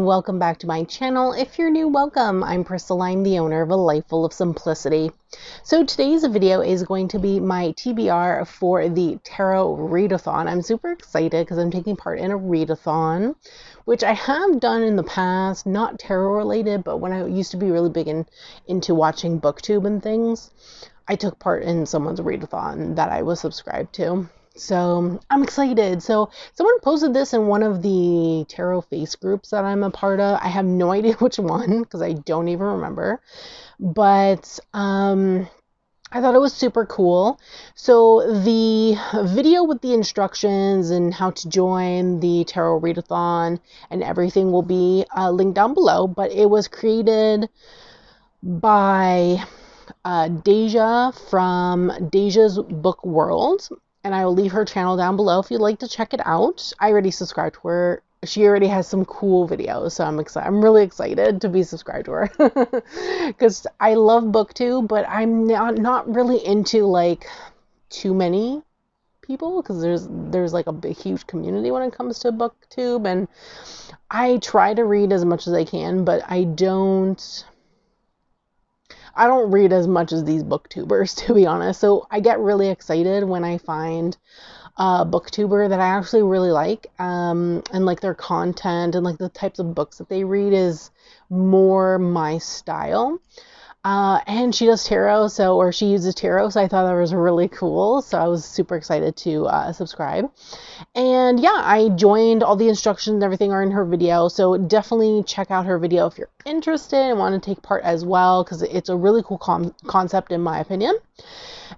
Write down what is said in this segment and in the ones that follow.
welcome back to my channel. If you're new, welcome. I'm Priscilla. I'm the owner of A Life Full of Simplicity. So today's video is going to be my TBR for the Tarot Readathon. I'm super excited because I'm taking part in a readathon, which I have done in the past, not tarot related, but when I used to be really big into watching booktube and things, I took part in someone's readathon that I was subscribed to. So I'm excited. So someone posted this in one of the tarot face groups that I'm a part of. I have no idea which one because I don't even remember. But I thought it was super cool. So the video with the instructions and how to join the Tarot Readathon and everything will be linked down below. But it was created by Deja from Deja's Book World. And I will leave her channel down below if you'd like to check it out. I already subscribed to her. She already has some cool videos, so I'm excited. I'm really excited to be subscribed to her because I love booktube, but I'm not really into like too many people because there's like a big huge community when it comes to booktube, and I try to read as much as I can, but I don't read as much as these booktubers, to be honest. So I get really excited when I find a booktuber that I actually really like, and like their content and like the types of books that they read is more my style. And she does tarot, or she uses tarot, so I thought that was really cool. So I was super excited to subscribe. And yeah, I joined. All the instructions and everything are in her video, so definitely check out her video if you're interested and want to take part as well, because it's a really cool concept in my opinion.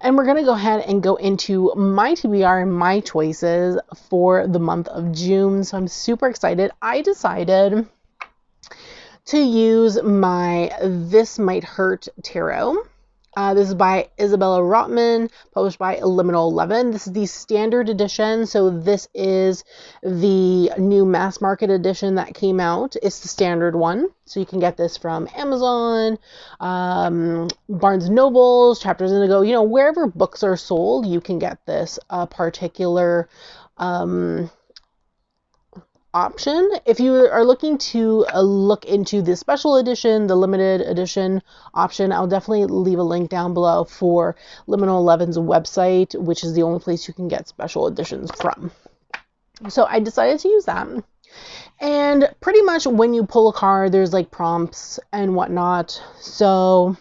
And we're going to go ahead and go into my TBR and my choices for the month of June. So I'm super excited. I decided to use my This Might Hurt Tarot. This is by Isabella Rotman, published by Liminal 11. This is the standard edition, so this is the new mass market edition that came out. It's the standard one, so you can get this from Amazon, Barnes & Nobles, Chapters Indigo, wherever books are sold, you can get this particular option. If you are looking to look into the special edition, the limited edition option, I'll definitely leave a link down below for Liminal 11's website, which is the only place you can get special editions from. So I decided to use that. And pretty much when you pull a card, there's like prompts and whatnot. So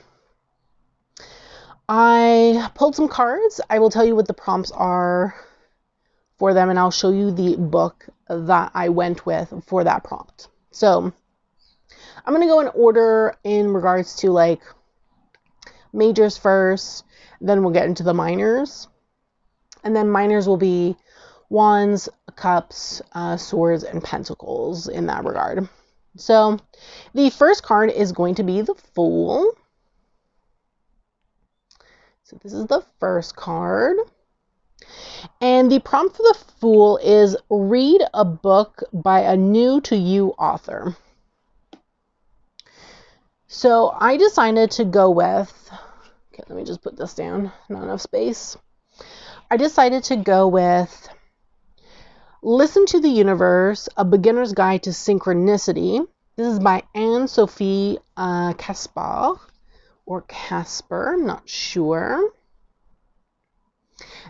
I pulled some cards. I will tell you what the prompts are for them, and I'll show you the book that I went with for that prompt. So I'm going to go in order in regards to like majors first, then we'll get into the minors, and then minors will be wands, cups, swords, and pentacles in that regard. So the first card is going to be the Fool. So this is the first card. And the prompt for the Fool is read a book by a new to you author. So I decided to go with, okay, let me just put this down, not enough space. I decided to go with Listen to the Universe, A Beginner's Guide to Synchronicity. This is by Anne-Sophie Casper, or Casper, I'm not sure.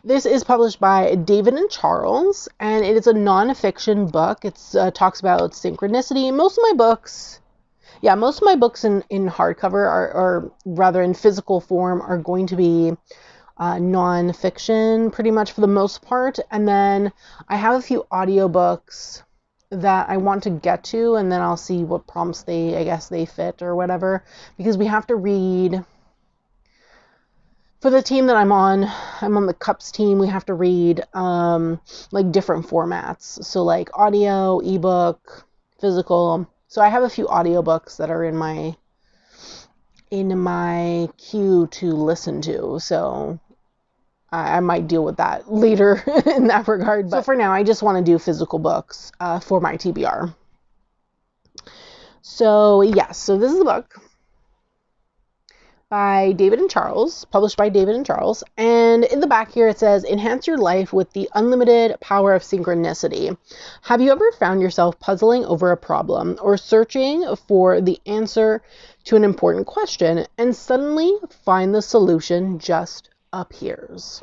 This is published by David and Charles, and it is a non-fiction book. It talks about synchronicity. Most of my books in hardcover or rather in physical form are going to be non-fiction pretty much for the most part. And then I have a few audiobooks that I want to get to, and then I'll see what prompts they fit or whatever, because we have to read. For the team that I'm on the Cups team, we have to read like different formats. So like audio, ebook, physical. So I have a few audiobooks that are in my queue to listen to. So I might deal with that later in that regard. But so for now, I just want to do physical books for my TBR. So yes, so this is the book. by David and Charles, published by David and Charles. And in the back here it says, enhance your life with the unlimited power of synchronicity. Have you ever found yourself puzzling over a problem or searching for the answer to an important question and suddenly find the solution just appears?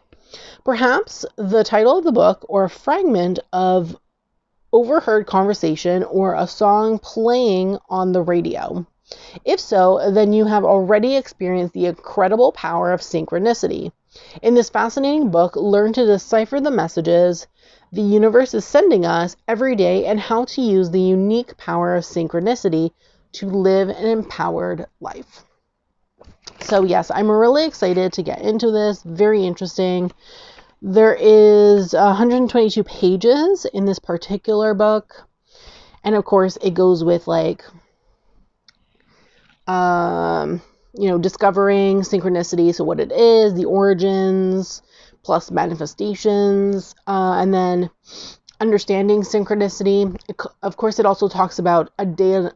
Perhaps the title of the book or a fragment of overheard conversation or a song playing on the radio. If so, then you have already experienced the incredible power of synchronicity. In this fascinating book, learn to decipher the messages the universe is sending us every day and how to use the unique power of synchronicity to live an empowered life. So yes, I'm really excited to get into this. Very interesting. There is 122 pages in this particular book. And of course, it goes with like discovering synchronicity, so what it is, the origins, plus manifestations, and then understanding synchronicity. Of course, it also talks about a day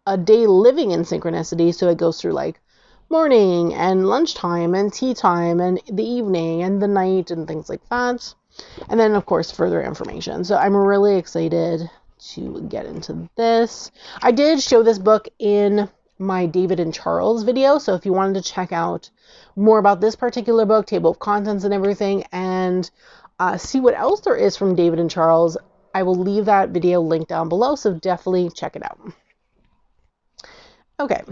living in synchronicity, so it goes through like morning and lunchtime and tea time and the evening and the night and things like that. And then, of course, further information. So I'm really excited to get into this. I did show this book in my David and Charles video, so if you wanted to check out more about this particular book, table of contents and everything, and see what else there is from David and Charles, I will leave that video linked down below, so definitely check it out. Okay,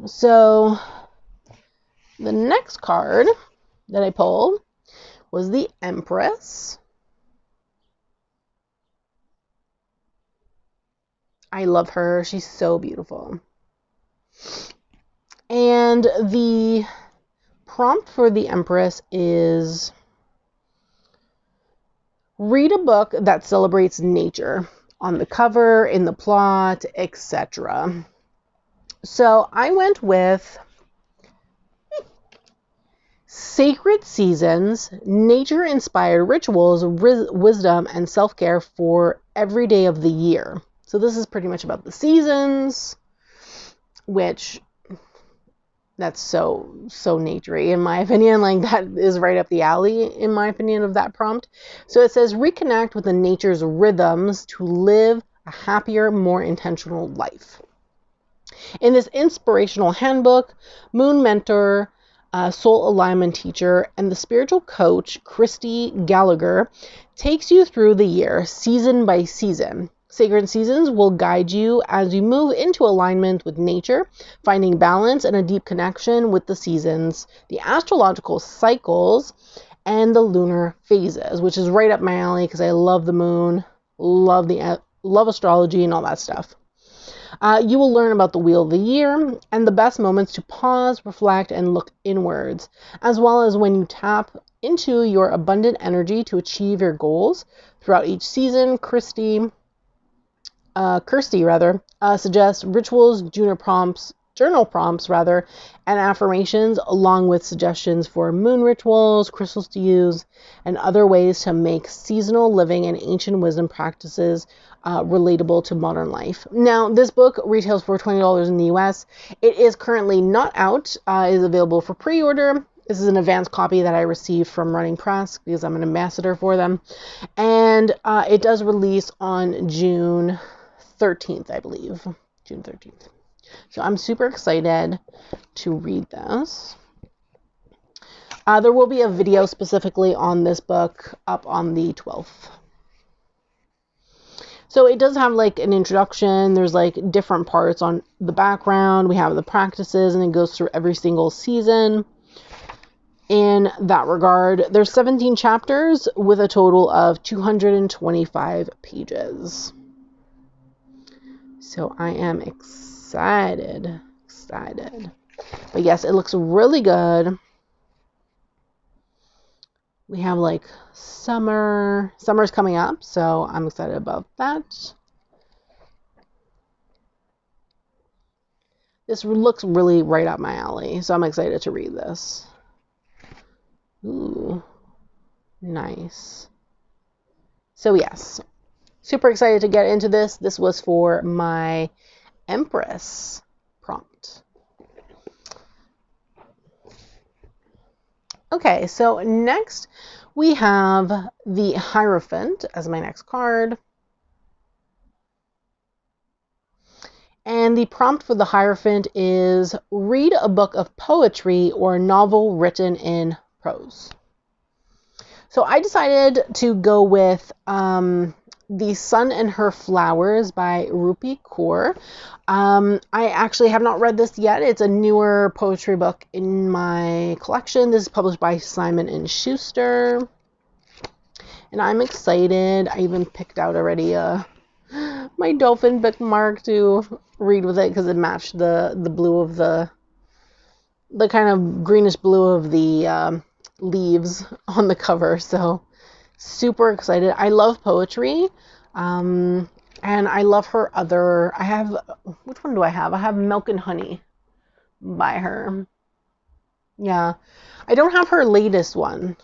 so the next card that I pulled was the Empress. I love her. She's so beautiful. And the prompt for the Empress is, read a book that celebrates nature on the cover, in the plot, etc. So I went with Sacred Seasons, Nature-Inspired Rituals, Wisdom, and Self-Care for Every Day of the Year. So this is pretty much about the seasons, which that's so naturey in my opinion. Like that is right up the alley in my opinion of that prompt. So it says, reconnect with the nature's rhythms to live a happier, more intentional life. In this inspirational handbook, Moon mentor, soul alignment teacher, and the spiritual coach, Christy Gallagher, takes you through the year, season by season. Sacred Seasons will guide you as you move into alignment with nature, finding balance and a deep connection with the seasons, the astrological cycles, and the lunar phases, which is right up my alley because I love the moon, love astrology and all that stuff. You will learn about the wheel of the year and the best moments to pause, reflect, and look inwards, as well as when you tap into your abundant energy to achieve your goals. Throughout each season, Kirsty suggests rituals, journal prompts, and affirmations, along with suggestions for moon rituals, crystals to use, and other ways to make seasonal living and ancient wisdom practices relatable to modern life. Now, this book retails for $20 in the US. It is currently not out. It is available for pre-order. This is an advanced copy that I received from Running Press because I'm an ambassador for them. And it does release on June 13th, I believe. June 13th. So I'm super excited to read this. There will be a video specifically on this book up on the 12th. So it does have like an introduction. There's like different parts on the background. We have the practices and it goes through every single season. In that regard, there's 17 chapters with a total of 225 pages. So I am excited. But yes, it looks really good. We have like summer's coming up, so I'm excited about that. This looks really right up my alley, so I'm excited to read this. Ooh, nice. So yes, super excited to get into this. This was for my Empress prompt. Okay, so next we have the Hierophant as my next card. And the prompt for the Hierophant is read a book of poetry or a novel written in prose. So I decided to go with The Sun and Her Flowers by Rupi Kaur. I actually have not read this yet. It's a newer poetry book in my collection. This is published by Simon & Schuster. And I'm excited. I even picked out already my dolphin bookmark to read with it because it matched the blue of the kind of greenish blue of the leaves on the cover. So super excited. I love poetry. And I love her other, which one do I have? I have Milk and Honey by her. Yeah. I don't have her latest one.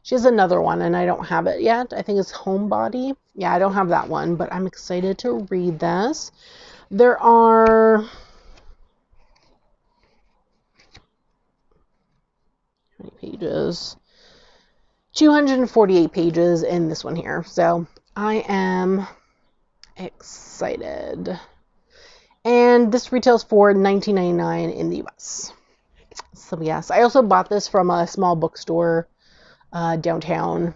She has another one and I don't have it yet. I think it's Homebody. Yeah, I don't have that one, but I'm excited to read this. There are how many pages? 248 pages in this one here. So I am excited. And this retails for $19.99 in the US. So yes, I also bought this from a small bookstore downtown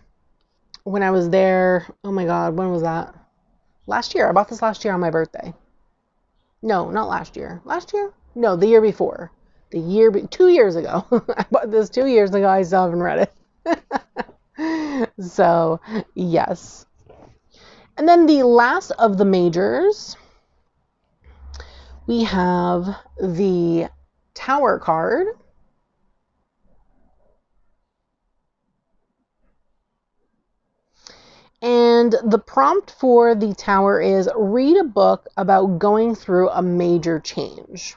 when I was there. Oh my god, when was that? Last year. I bought this last year on my birthday. No, not last year. Last year? No, the year before. 2 years ago. I bought this 2 years ago. I still haven't read it. So, yes. And then the last of the majors, we have the Tower card. And the prompt for the Tower is read a book about going through a major change.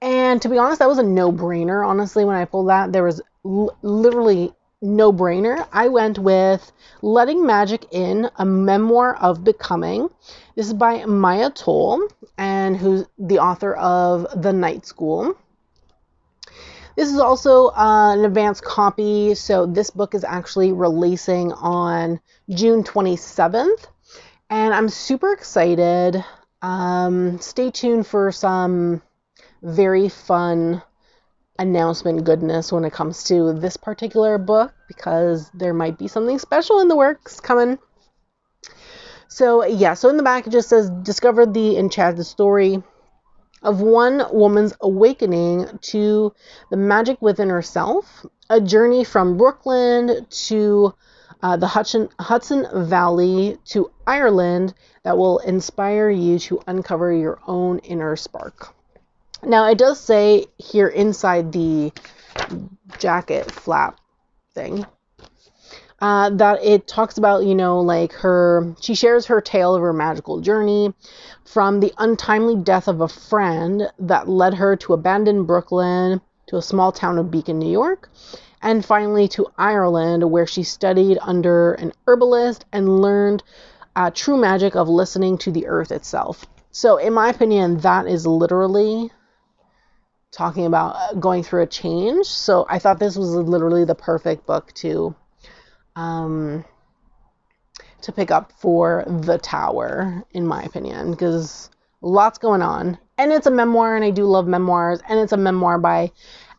And to be honest, that was a no-brainer. Honestly, when I pulled that, there was literally no-brainer. I went with Letting Magic In, a Memoir of Becoming. This is by Maya Toll, and who's the author of The Night School. This is also an advanced copy, so this book is actually releasing on June 27th, and I'm super excited. Stay tuned for some very fun announcement goodness when it comes to this particular book, because there might be something special in the works coming. So yeah, so in the back it just says, discover the enchanted story of one woman's awakening to the magic within herself, a journey from Brooklyn to the Hudson Valley to Ireland that will inspire you to uncover your own inner spark. Now, it does say here inside the jacket flap thing that it talks about, like she shares her tale of her magical journey from the untimely death of a friend that led her to abandoned Brooklyn, to a small town of Beacon, New York, and finally to Ireland, where she studied under an herbalist and learned true magic of listening to the earth itself. So in my opinion, that is literally talking about going through a change. So I thought this was literally the perfect book to pick up for the Tower, in my opinion, because lots going on. And it's a memoir, and I do love memoirs, and it's a memoir by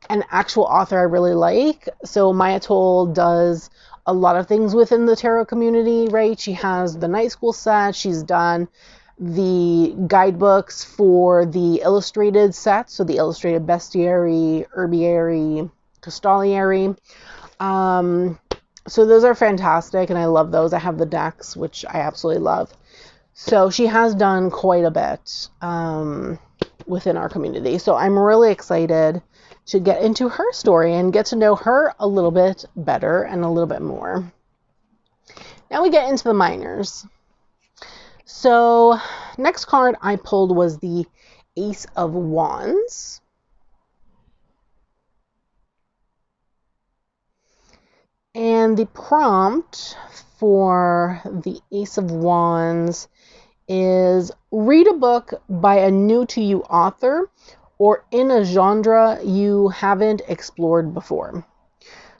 an actual author I really like. So Maya Toll does a lot of things within the tarot community, right? She has the Night School set, she's done the guidebooks for the illustrated sets, so the illustrated bestiary, herbiary, custodiary. So those are fantastic, and I love those. I have the decks, which I absolutely love. So she has done quite a bit within our community. So I'm really excited to get into her story and get to know her a little bit better and a little bit more. Now we get into the minors. So next card I pulled was the Ace of Wands. And the prompt for the Ace of Wands is read a book by a new to you author or in a genre you haven't explored before.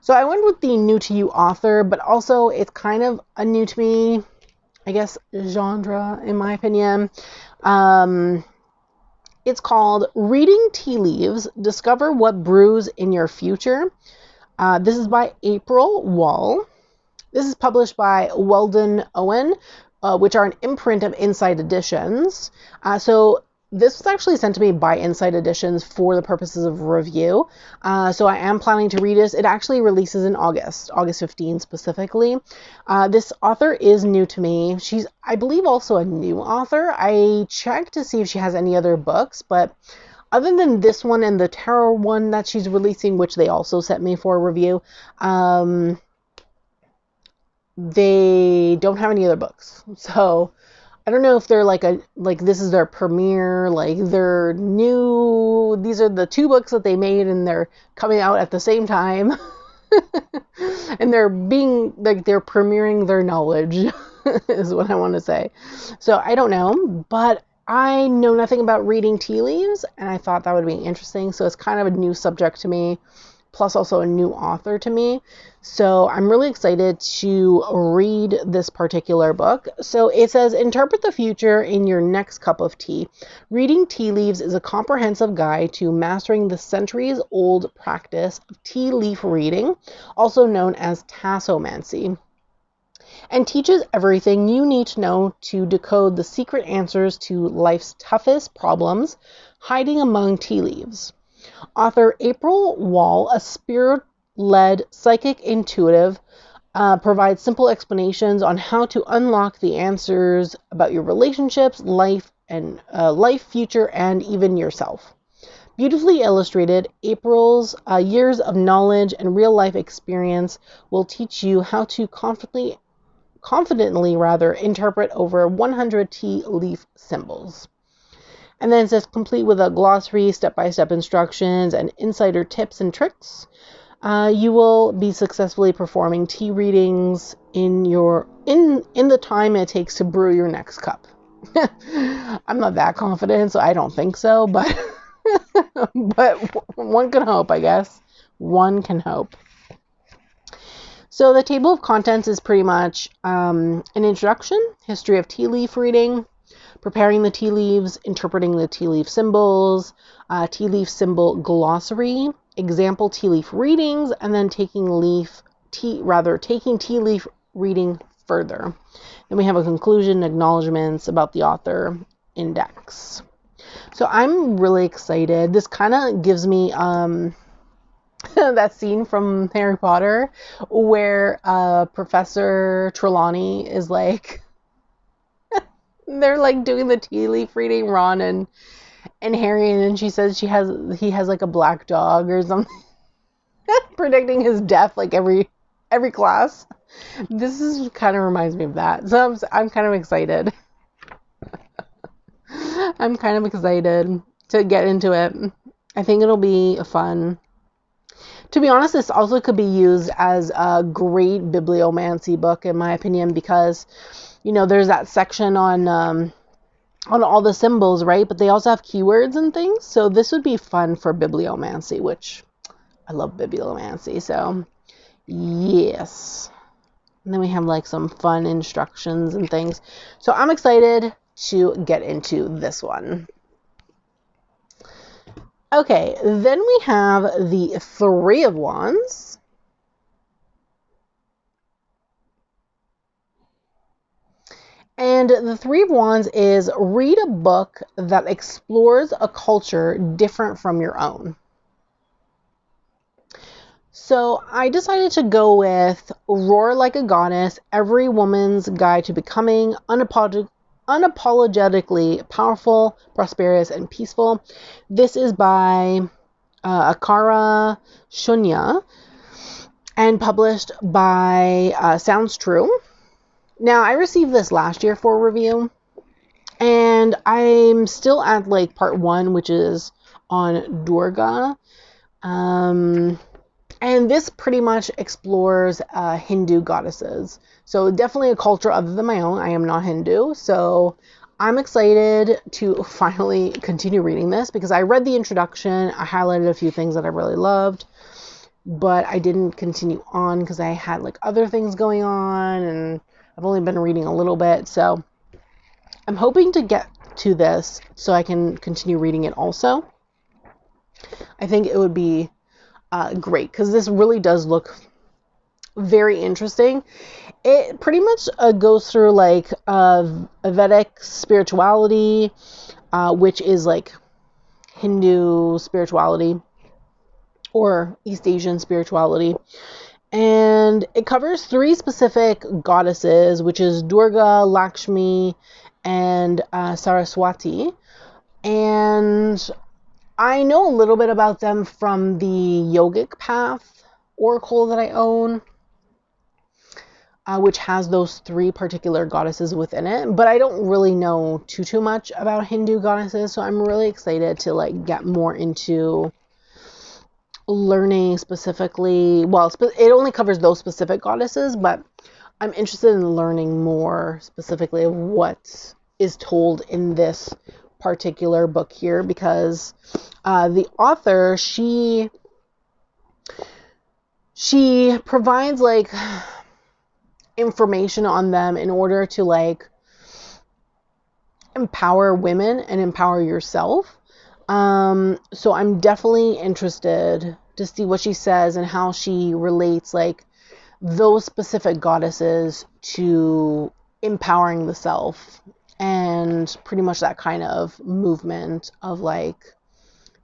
So I went with the new to you author, but also it's kind of a new to me, I guess, genre in my opinion. It's called Reading Tea Leaves, Discover What Brews in Your Future. This is by April Wall. This is published by Weldon Owen, which are an imprint of Insight Editions. So this was actually sent to me by Insight Editions for the purposes of review. So I am planning to read this. It actually releases in August 15 specifically. This author is new to me. She's, I believe, also a new author. I checked to see if she has any other books, but other than this one and the tarot one that she's releasing, which they also sent me for a review, they don't have any other books. So I don't know if they're like this is their premiere, like they're new, these are the 2 books that they made and they're coming out at the same time. And they're being like, they're premiering their knowledge is what I want to say. So I don't know, but I know nothing about reading tea leaves and I thought that would be interesting. So it's kind of a new subject to me, plus also a new author to me. So I'm really excited to read this particular book. So it says, interpret the future in your next cup of tea. Reading tea leaves is a comprehensive guide to mastering the centuries-old practice of tea leaf reading, also known as tassomancy, and teaches everything you need to know to decode the secret answers to life's toughest problems hiding among tea leaves. Author April Wall, a spirit-led psychic intuitive, provides simple explanations on how to unlock the answers about your relationships, life, future, and even yourself. Beautifully illustrated, April's years of knowledge and real-life experience will teach you how to confidently interpret over 100 tea leaf symbols. And then it says, complete with a glossary, step-by-step instructions, and insider tips and tricks. You will be successfully performing tea readings in the time it takes to brew your next cup. I'm not that confident, so I don't think so, but but one can hope, I guess. One can hope. So the table of contents is pretty much an introduction, history of tea leaf reading, preparing the tea leaves, interpreting the tea leaf symbols, tea leaf symbol glossary, example tea leaf readings, and then taking tea leaf reading further. Then we have a conclusion, acknowledgments about the author, index. So I'm really excited. This kind of gives me that scene from Harry Potter where Professor Trelawney is like, they're like doing the tea leaf reading, Ron and Harry, and then she says he has like a black dog or something, predicting his death like every class. This is kind of reminds me of that, so I'm kind of excited. I'm kind of excited to get into it. I think it'll be fun. To be honest, this also could be used as a great bibliomancy book, in my opinion, because, you know, there's that section on all the symbols, right? But they also have keywords and things. So this would be fun for bibliomancy, which I love bibliomancy. So yes. And then we have like some fun instructions and things. So I'm excited to get into this one. Okay, then we have the Three of Wands. And the Three of Wands is read a book that explores a culture different from your own. So I decided to go with Roar Like a Goddess, Every Woman's Guide to Becoming Unapologetically Powerful, Prosperous, and Peaceful. This is by Akara Shunya and published by Sounds True. Now, I received this last year for review, and I'm still at like part 1, which is on Durga. And this pretty much explores Hindu goddesses. So definitely a culture other than my own. I am not Hindu, so I'm excited to finally continue reading this because I read the introduction. I highlighted a few things that I really loved, but I didn't continue on because I had like other things going on and I've only been reading a little bit. So I'm hoping to get to this so I can continue reading it also. I think it would be great because this really does look very interesting. It pretty much goes through like Vedic spirituality, which is like Hindu spirituality or East Asian spirituality. And it covers 3 specific goddesses, which is Durga, Lakshmi, and Saraswati. And I know a little bit about them from the Yogic Path Oracle that I own, which has those 3 particular goddesses within it, but I don't really know too much about Hindu goddesses, so I'm really excited to like get more into learning specifically. Well, it only covers those specific goddesses, but I'm interested in learning more specifically of what is told in this particular book here, because the author, she provides like information on them in order to like empower women and empower yourself. So I'm definitely interested to see what she says and how she relates like those specific goddesses to empowering the self and pretty much that kind of movement of like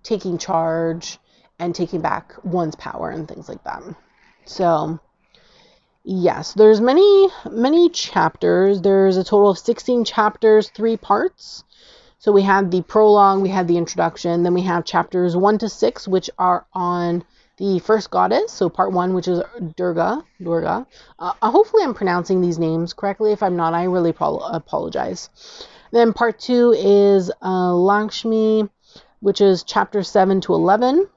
taking charge and taking back one's power and things like that. So yes, there's many chapters. There's a total of 16 chapters, 3 parts. So we had the prologue, we had the introduction, then we have chapters 1 to 6, which are on the first goddess. So part 1, which is Durga. Hopefully I'm pronouncing these names correctly. If I'm not, I really apologize. Then part 2 is Lakshmi, which is chapter 7 to 11.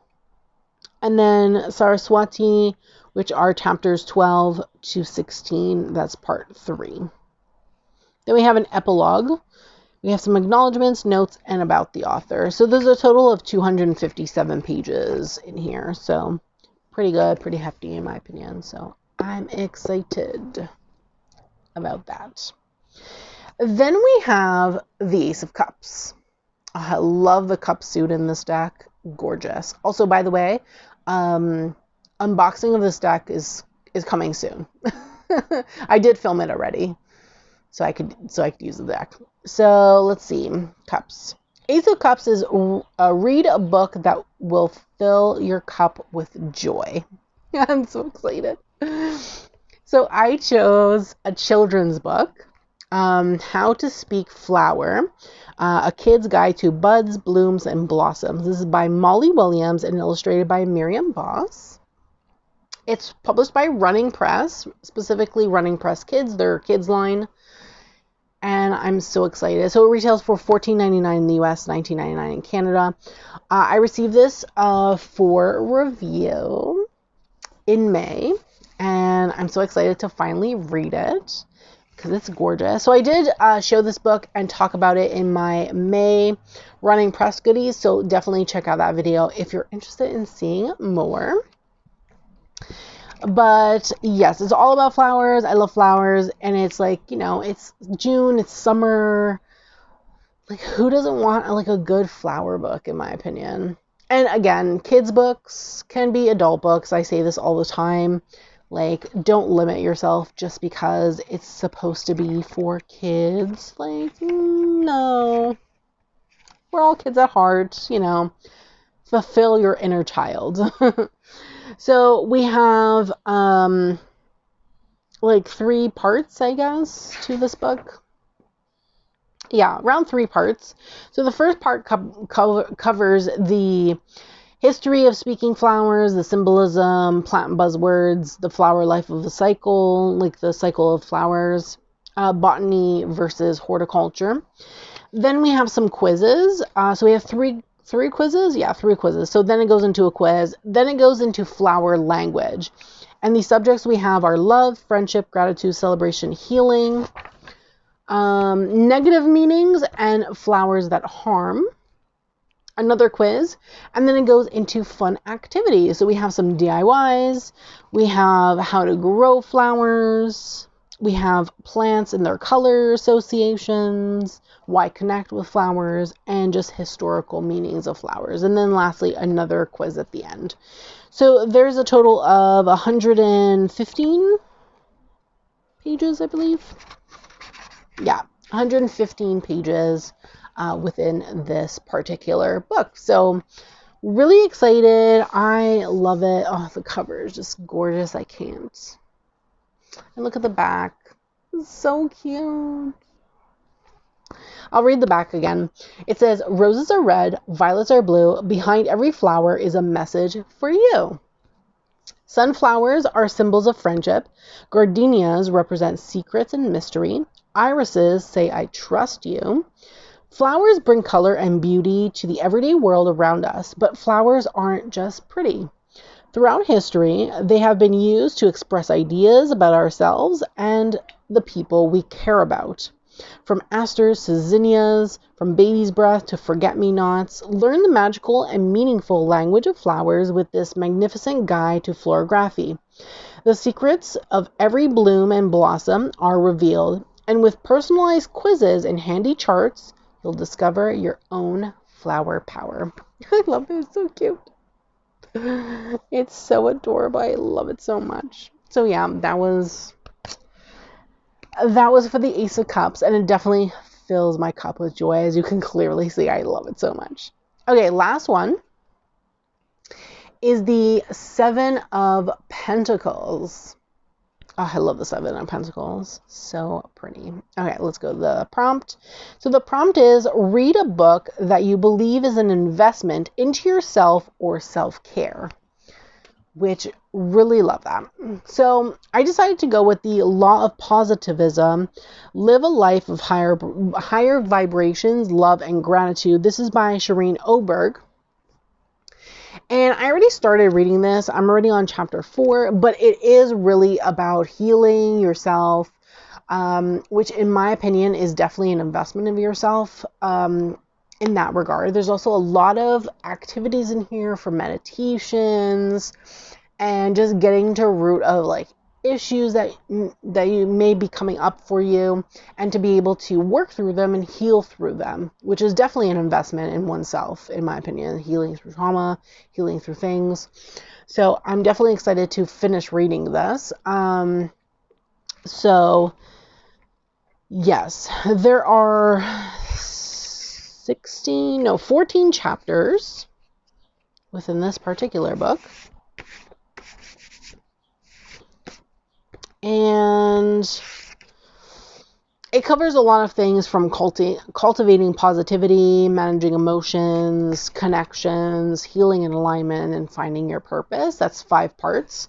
And then Saraswati, which are chapters 12 to 16. That's part 3. Then we have an epilogue. We have some acknowledgments, notes, and about the author. So there's a total of 257 pages in here. So pretty good, pretty hefty in my opinion. So I'm excited about that. Then we have the Ace of Cups. I love the cup suit in this deck. Gorgeous. Also, by the way, unboxing of this deck is coming soon. I did film it already, so I could use the deck. So let's see. Cups. Ace of Cups is read a book that will fill your cup with joy. I'm so excited. So I chose a children's book, How to Speak Flower, A Kid's Guide to Buds, Blooms, and Blossoms. This is by Molly Williams and illustrated by Miriam Boss. It's published by Running Press, specifically Running Press Kids, their kids line. And I'm so excited. So it retails for $14.99 in the US, $19.99 in Canada. I received this for review in May, and I'm so excited to finally read it because it's gorgeous. So I did show this book and talk about it in my May Running Press goodies, so definitely check out that video if you're interested in seeing more. But yes, it's all about flowers. I love flowers, and it's like, you know, it's June, it's summer. Like, who doesn't want like a good flower book, in my opinion? And again, kids books can be adult books. I say this all the time. Like, don't limit yourself just because it's supposed to be for kids. Like, no. We're all kids at heart, you know. Fulfill your inner child. So we have like 3 parts, I guess, to this book. Yeah, around 3 parts. So the first part covers the history of speaking flowers, the symbolism, plant buzzwords, the flower life of the cycle, like the cycle of flowers, botany versus horticulture. Then we have some quizzes. So we have 3 quizzes? Yeah, 3 quizzes. So then it goes into a quiz. Then it goes into flower language. And the subjects we have are love, friendship, gratitude, celebration, healing. Negative meanings and flowers that harm. Another quiz, and then it goes into fun activities. So we have some DIYs, we have how to grow flowers, we have plants and their color associations, why connect with flowers, and just historical meanings of flowers. And then lastly, another quiz at the end. So there's a total of 115 pages, I believe. Yeah, 115 pages within this particular book. So really excited. I love it. Oh, the cover is just gorgeous. I can't. And look at the back. It's so cute. I'll read the back again. It says, roses are red, violets are blue. Behind every flower is a message for you. Sunflowers are symbols of friendship. Gardenias represent secrets and mystery. Irises say, I trust you. Flowers bring color and beauty to the everyday world around us, but flowers aren't just pretty. Throughout history, they have been used to express ideas about ourselves and the people we care about. From asters to zinnias, from baby's breath to forget-me-nots, learn the magical and meaningful language of flowers with this magnificent guide to florography. The secrets of every bloom and blossom are revealed, and with personalized quizzes and handy charts, you'll discover your own flower power. I love it. It's so cute. It's so adorable. I love it so much. So yeah, that was for the Ace of Cups, and it definitely fills my cup with joy. As you can clearly see, I love it so much. Okay, last one is the Seven of Pentacles. Oh, I love the Seven of Pentacles. So pretty. Okay, let's go to the prompt. So the prompt is, read a book that you believe is an investment into yourself or self-care. Which, really love that. So I decided to go with the Law of Positivism, Live a Life of Higher Vibrations, Love, and Gratitude. This is by Shireen Oberg. And I already started reading this. I'm already on chapter 4, but it is really about healing yourself, which in my opinion is definitely an investment of yourself in that regard. There's also a lot of activities in here for meditations and just getting to root of like issues that you may be coming up for you, and to be able to work through them and heal through them, which is definitely an investment in oneself, in my opinion, healing through trauma, healing through things. So I'm definitely excited to finish reading this. So yes, there are 14 chapters within this particular book. And it covers a lot of things from cultivating positivity, managing emotions, connections, healing and alignment, and finding your purpose. That's 5 parts.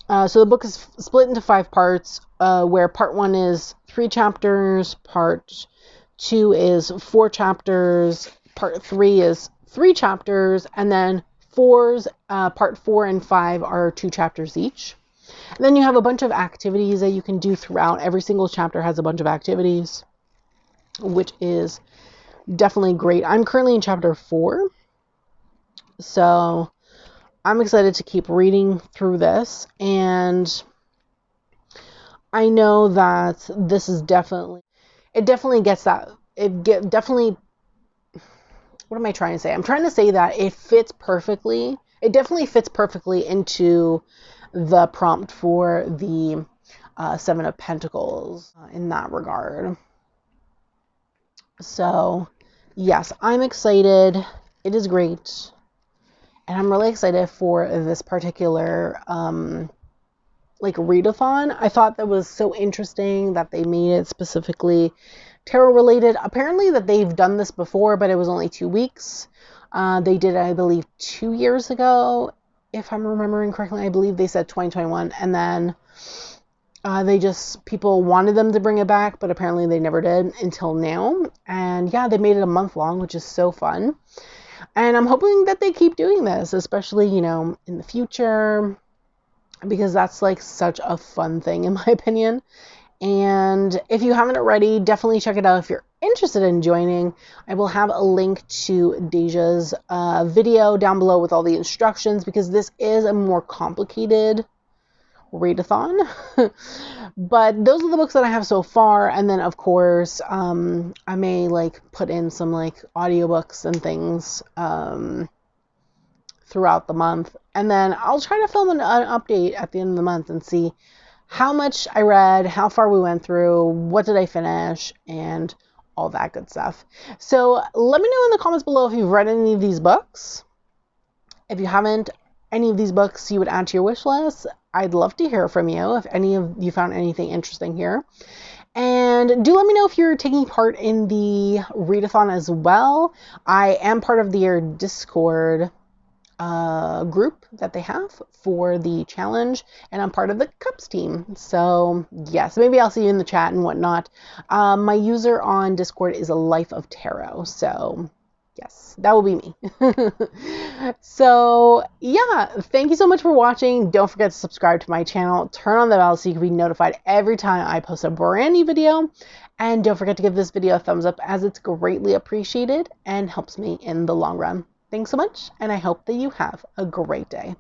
So the book is split into 5 parts, where part 1 is 3 chapters, part 2 is 4 chapters, part 3 is 3 chapters, and then part 4 and 5 are 2 chapters each. And then you have a bunch of activities that you can do throughout. Every single chapter has a bunch of activities, which is definitely great. I'm currently in chapter 4, so I'm excited to keep reading through this. And I know that this is definitely gets that. What am I trying to say? I'm trying to say that it fits perfectly. It definitely fits perfectly into the prompt for the Seven of Pentacles in that regard. So yes, I'm excited. It is great. And I'm really excited for this particular readathon. I thought that was so interesting that they made it specifically tarot related. Apparently that they've done this before, but it was only 2 weeks. They did it, I believe, 2 years ago. If I'm remembering correctly, I believe they said 2021, and then people wanted them to bring it back, but apparently they never did until now. And yeah, they made it a month long, which is so fun. And I'm hoping that they keep doing this, especially, in the future, because that's like such a fun thing, in my opinion. And if you haven't already, definitely check it out if you're interested in joining. I will have a link to Deja's video down below with all the instructions, because this is a more complicated readathon. But those are the books that I have so far, and then of course I may like put in some like audiobooks and things throughout the month, and then I'll try to film an update at the end of the month and see how much I read, how far we went through, what did I finish, and all that good stuff. So let me know in the comments below if you've read any of these books. If you haven't, any of these books you would add to your wish list. I'd love to hear from you if any of you found anything interesting here. And do let me know if you're taking part in the readathon as well. I am part of their Discord group that they have for the challenge, and I'm part of the Cups team. So yes, maybe I'll see you in the chat and whatnot. My user on Discord is a Life of Tarot, so yes, that will be me. So yeah, thank you so much for watching. Don't forget to subscribe to my channel, turn on the bell so you can be notified every time I post a brand new video, and don't forget to give this video a thumbs up, as it's greatly appreciated and helps me in the long run. Thanks so much, and I hope that you have a great day.